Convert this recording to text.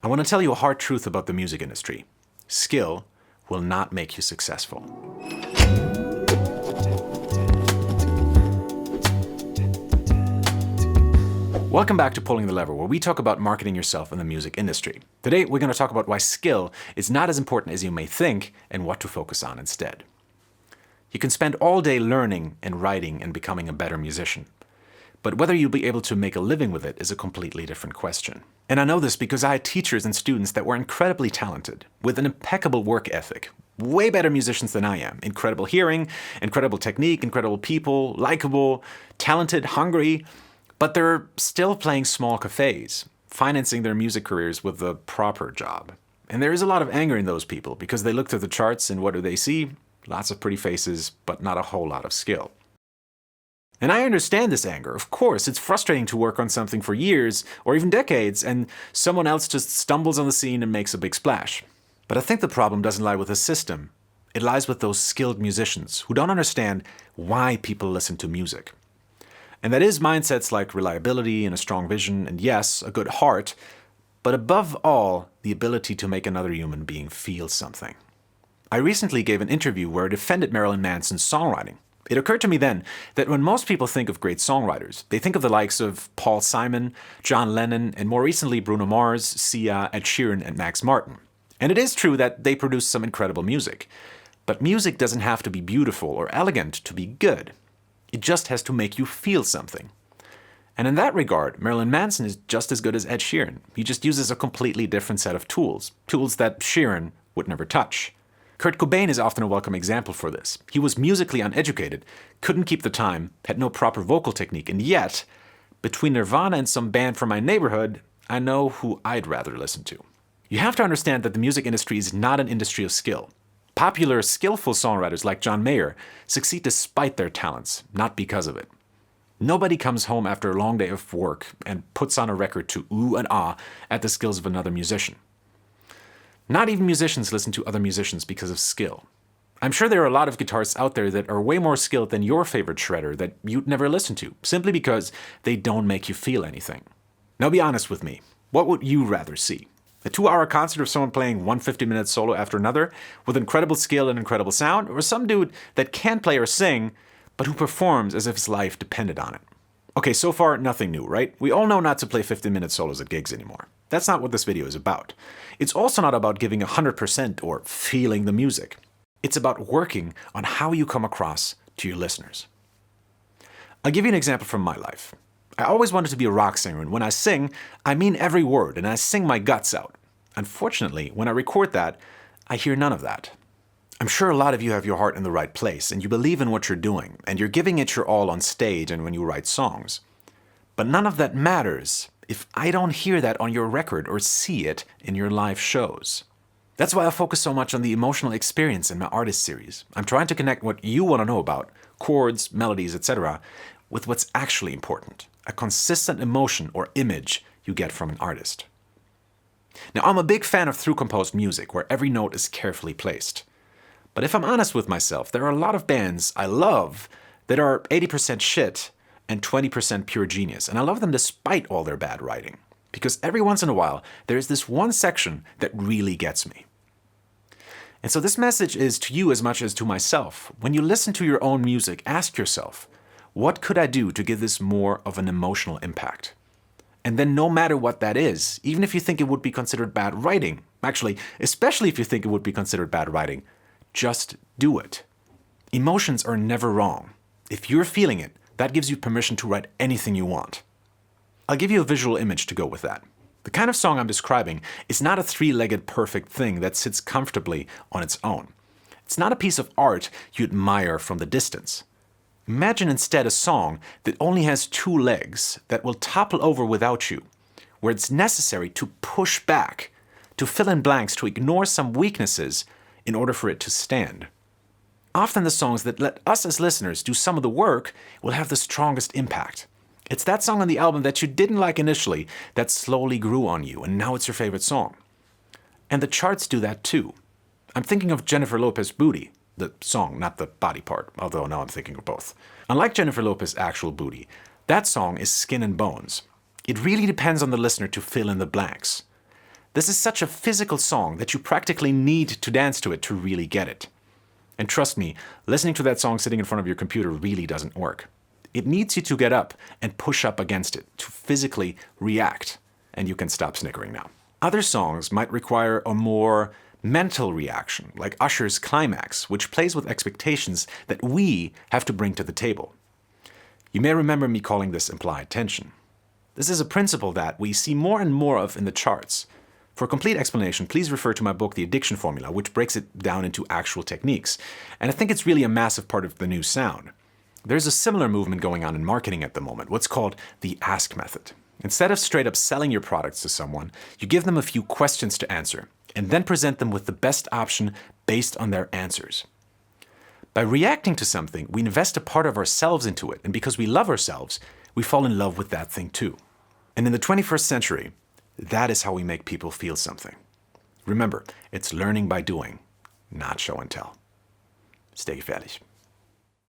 I want to tell you a hard truth about the music industry. Skill will not make you successful. Welcome back to Pulling the Lever, where we talk about marketing yourself in the music industry. Today, we're going to talk about why skill is not as important as you may think and what to focus on instead. You can spend all day learning and writing and becoming a better musician. But whether you'll be able to make a living with it is a completely different question. And I know this because I had teachers and students that were incredibly talented, with an impeccable work ethic, way better musicians than I am. Incredible hearing, incredible technique, incredible people, likable, talented, hungry, but they're still playing small cafes, financing their music careers with the proper job. And there is a lot of anger in those people because they look through the charts and what do they see? Lots of pretty faces, but not a whole lot of skill. And I understand this anger. Of course, it's frustrating to work on something for years or even decades and someone else just stumbles on the scene and makes a big splash. But I think the problem doesn't lie with the system. It lies with those skilled musicians who don't understand why people listen to music. And that is mindsets like reliability and a strong vision and yes, a good heart, but above all, the ability to make another human being feel something. I recently gave an interview where I defended Marilyn Manson's songwriting. It occurred to me then that when most people think of great songwriters, they think of the likes of Paul Simon, John Lennon, and more recently Bruno Mars, Sia, Ed Sheeran, and Max Martin. And it is true that they produce some incredible music. But music doesn't have to be beautiful or elegant to be good. It just has to make you feel something. And in that regard, Marilyn Manson is just as good as Ed Sheeran. He just uses a completely different set of tools that Sheeran would never touch. Kurt Cobain is often a welcome example for this. He was musically uneducated, couldn't keep the time, had no proper vocal technique, and yet, between Nirvana and some band from my neighborhood, I know who I'd rather listen to. You have to understand that the music industry is not an industry of skill. Popular, skillful songwriters like John Mayer succeed despite their talents, not because of it. Nobody comes home after a long day of work and puts on a record to ooh and ah at the skills of another musician. Not even musicians listen to other musicians because of skill. I'm sure there are a lot of guitarists out there that are way more skilled than your favorite shredder that you'd never listen to, simply because they don't make you feel anything. Now be honest with me, what would you rather see? A 2-hour concert of someone playing one 50-minute solo after another with incredible skill and incredible sound, or some dude that can't play or sing, but who performs as if his life depended on it? Okay, so far, nothing new, right? We all know not to play 50-minute solos at gigs anymore. That's not what this video is about. It's also not about giving 100% or feeling the music. It's about working on how you come across to your listeners. I'll give you an example from my life. I always wanted to be a rock singer, and when I sing, I mean every word, and I sing my guts out. Unfortunately, when I record that, I hear none of that. I'm sure a lot of you have your heart in the right place, and you believe in what you're doing, and you're giving it your all on stage and when you write songs. But none of that matters if I don't hear that on your record or see it in your live shows. That's why I focus so much on the emotional experience in my artist series. I'm trying to connect what you want to know about, chords, melodies, etc., with what's actually important, a consistent emotion or image you get from an artist. Now, I'm a big fan of through-composed music, where every note is carefully placed. But if I'm honest with myself, there are a lot of bands I love that are 80% shit and 20% pure genius. And I love them despite all their bad writing. Because every once in a while, there is this one section that really gets me. And so this message is to you as much as to myself. When you listen to your own music, ask yourself, what could I do to give this more of an emotional impact? And then no matter what that is, even if you think it would be considered bad writing, actually, especially if you think it would be considered bad writing, just do it. Emotions are never wrong. If you're feeling it, that gives you permission to write anything you want. I'll give you a visual image to go with that. The kind of song I'm describing is not a 3-legged perfect thing that sits comfortably on its own. It's not a piece of art you admire from the distance. Imagine instead a song that only has 2 legs that will topple over without you, where it's necessary to push back, to fill in blanks, to ignore some weaknesses in order for it to stand. Often the songs that let us as listeners do some of the work will have the strongest impact. It's that song on the album that you didn't like initially that slowly grew on you, and now it's your favorite song. And the charts do that too. I'm thinking of Jennifer Lopez's Booty, the song, not the body part, although now I'm thinking of both. Unlike Jennifer Lopez's actual booty, that song is skin and bones. It really depends on the listener to fill in the blanks. This is such a physical song that you practically need to dance to it to really get it. And trust me, listening to that song sitting in front of your computer really doesn't work. It needs you to get up and push up against it, to physically react, and you can stop snickering now. Other songs might require a more mental reaction, like Usher's Climax, which plays with expectations that we have to bring to the table. You may remember me calling this implied tension. This is a principle that we see more and more of in the charts. For a complete explanation, please refer to my book, The Addiction Formula, which breaks it down into actual techniques. And I think it's really a massive part of the new sound. There's a similar movement going on in marketing at the moment, what's called the ask method. Instead of straight up selling your products to someone, you give them a few questions to answer, and then present them with the best option based on their answers. By reacting to something, we invest a part of ourselves into it, and because we love ourselves, we fall in love with that thing too. And in the 21st century, that is how we make people feel something. Remember, it's learning by doing, not show and tell. Stay gefährlich.